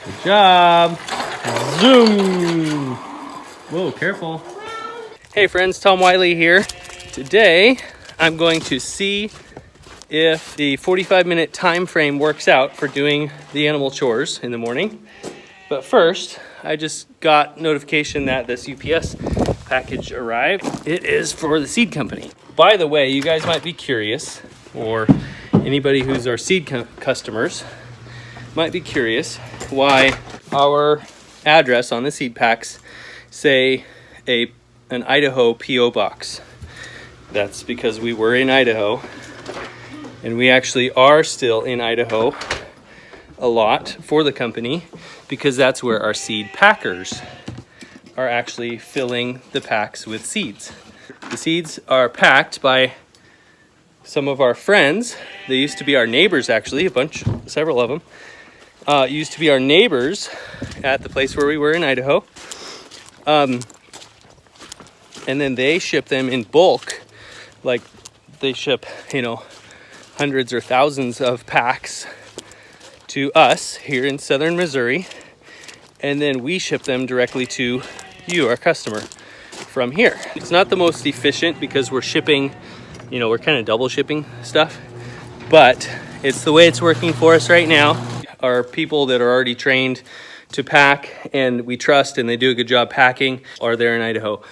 Good job. Zoom. Whoa, careful. Hey friends, Tom Wiley here. Today, I'm going to see if the 45-minute time frame works out for doing the animal chores in the morning. But first, I just got notification that this UPS package arrived. It is for the seed company. By the way, you guys might be curious, or anybody who's our seed customers might be curious why our address on the seed packs say an Idaho P.O. box. That's because we were in Idaho, and we actually are still in Idaho a lot for the company because that's where our seed packers are actually filling the packs with seeds. The seeds are packed by some of our friends. They used to be our neighbors, actually, several of them. Used to be our neighbors at the place where we were in Idaho. And then they ship them in bulk. Like they ship, hundreds or thousands of packs to us here in southern Missouri. And then we ship them directly to you, our customer, from here. It's not the most efficient because we're shipping, we're kind of double shipping stuff, but it's the way it's working for us right now. Our people that are already trained to pack and we trust and they do a good job packing are there in Idaho.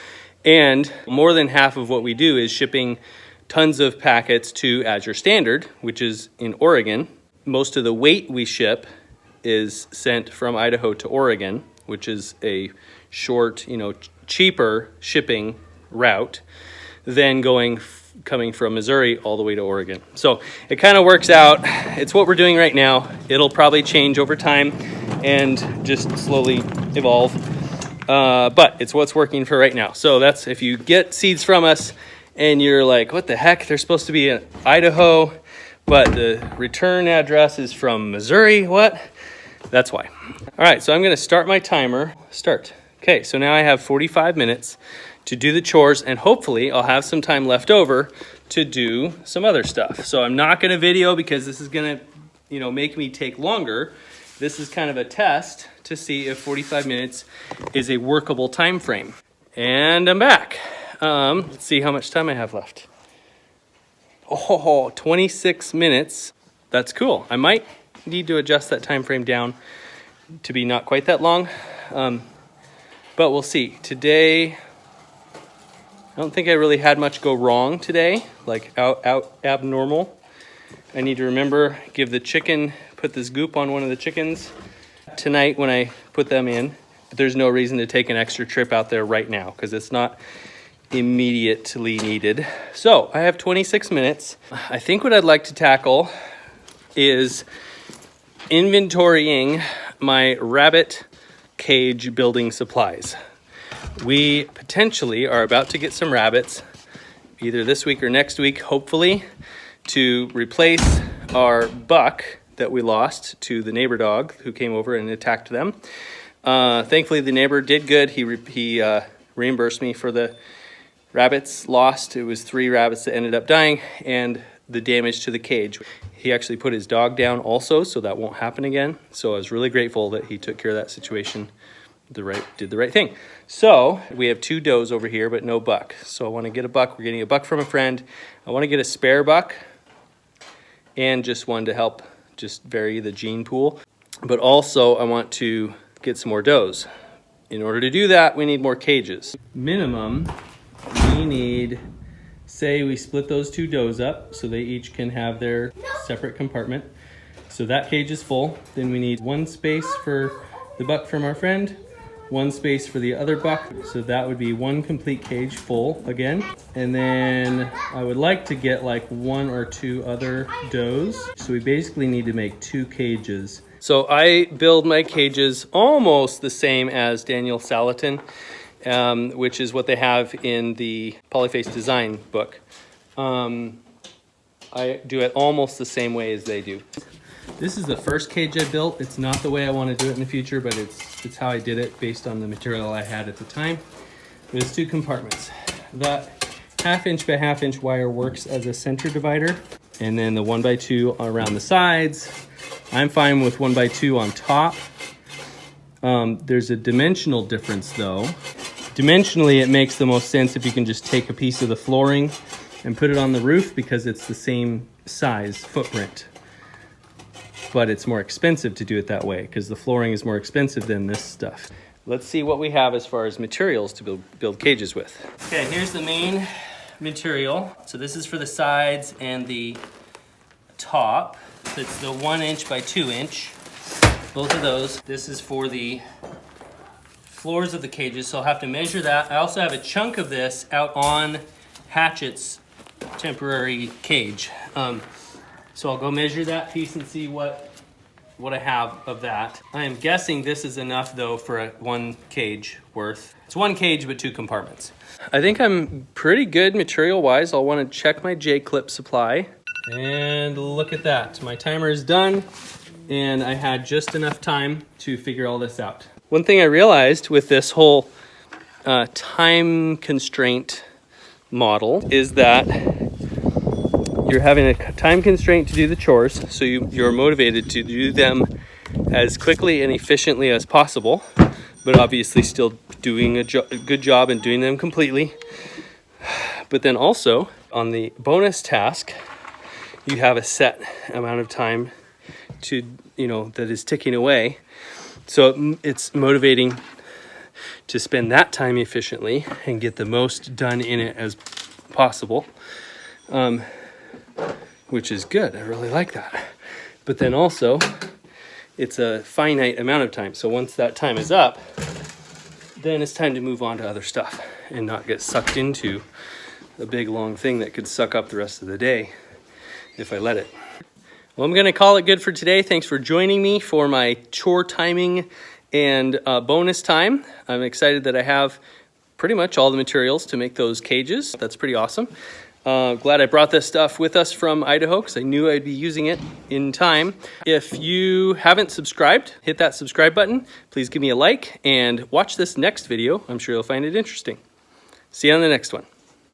And more than half of what we do is shipping tons of packets to Azure Standard, which is in Oregon. Most of the weight we ship is sent from Idaho to Oregon, which is a short, cheaper shipping route than coming from Missouri all the way to Oregon. So it kind of works out. It's what we're doing right now. It'll probably change over time and just slowly evolve. But it's what's working for right now. So that's if you get seeds from us and you're like, what the heck? They're supposed to be in Idaho, but the return address is from Missouri. What? That's why. All right, so I'm going to start my timer. Start. Okay, so now I have 45 minutes to do the chores, and hopefully I'll have some time left over to do some other stuff. So I'm not going to video because this is going to, make me take longer. This is kind of a test to see if 45 minutes is a workable time frame. And I'm back. Let's see how much time I have left. Oh, 26 minutes. That's cool. I might need to adjust that time frame down to be not quite that long. But we'll see. Today, I don't think I really had much go wrong today, like out abnormal. I need to remember, put this goop on one of the chickens tonight when I put them in. But there's no reason to take an extra trip out there right now because it's not immediately needed. So I have 26 minutes. I think what I'd like to tackle is inventorying my rabbit cage building supplies. We potentially are about to get some rabbits either this week or next week, hopefully, to replace our buck that we lost to the neighbor dog who came over and attacked them. Thankfully, the neighbor did good. He reimbursed me for the rabbits lost. It was 3 rabbits that ended up dying and the damage to the cage. He actually put his dog down also, so that won't happen again. So I was really grateful that he took care of that situation, did the right thing. So we have 2 does over here, but no buck. So I want to get a buck. We're getting a buck from a friend. I want to get a spare buck and just one to help just vary the gene pool. But also I want to get some more does. In order to do that, we need more cages. Minimum, we need, say we split those 2 does up so they each can have their separate compartment. So that cage is full. Then we need 1 space for the buck from our friend, 1 space for the other buck. So that would be 1 complete cage full again. And then I would like to get like 1 or 2 other does. So we basically need to make 2 cages. So I build my cages almost the same as Daniel Salatin, which is what they have in the Polyface design book. I do it almost the same way as they do. This is the first cage I built. It's not the way I want to do it in the future, but it's how I did it based on the material I had at the time. There's 2 compartments. That 1/2 inch by 1/2 inch wire works as a center divider, and then the 1x2 around the sides. I'm fine with 1x2 on top. There's a dimensional difference though. Dimensionally, it makes the most sense if you can just take a piece of the flooring and put it on the roof because it's the same size footprint. But it's more expensive to do it that way because the flooring is more expensive than this stuff. Let's see what we have as far as materials to build cages with. Okay, here's the main material. So this is for the sides and the top. It's the 1 inch by 2 inch. Both of those. This is for the floors of the cages, so I'll have to measure that. I also have a chunk of this out on Hatchet's temporary cage. So I'll go measure that piece and see what I have of that. I am guessing this is enough though for one cage worth. It's 1 cage but 2 compartments. I think I'm pretty good material wise. I'll want to check my J-clip supply. And look at that. My timer is done and I had just enough time to figure all this out. One thing I realized with this whole time constraint model is that you're having a time constraint to do the chores, so you're motivated to do them as quickly and efficiently as possible, but obviously still doing a good job and doing them completely. But then also on the bonus task, you have a set amount of time to, that is ticking away. So it's motivating to spend that time efficiently and get the most done in it as possible. Which is good. I really like that. But then also, it's a finite amount of time. So once that time is up, then it's time to move on to other stuff and not get sucked into a big long thing that could suck up the rest of the day if I let it. Well, I'm going to call it good for today. Thanks for joining me for my chore timing and bonus time. I'm excited that I have pretty much all the materials to make those cages. That's pretty awesome. Glad I brought this stuff with us from Idaho because I knew I'd be using it in time. If you haven't subscribed, hit that subscribe button. Please give me a like and watch this next video. I'm sure you'll find it interesting. See you on the next one.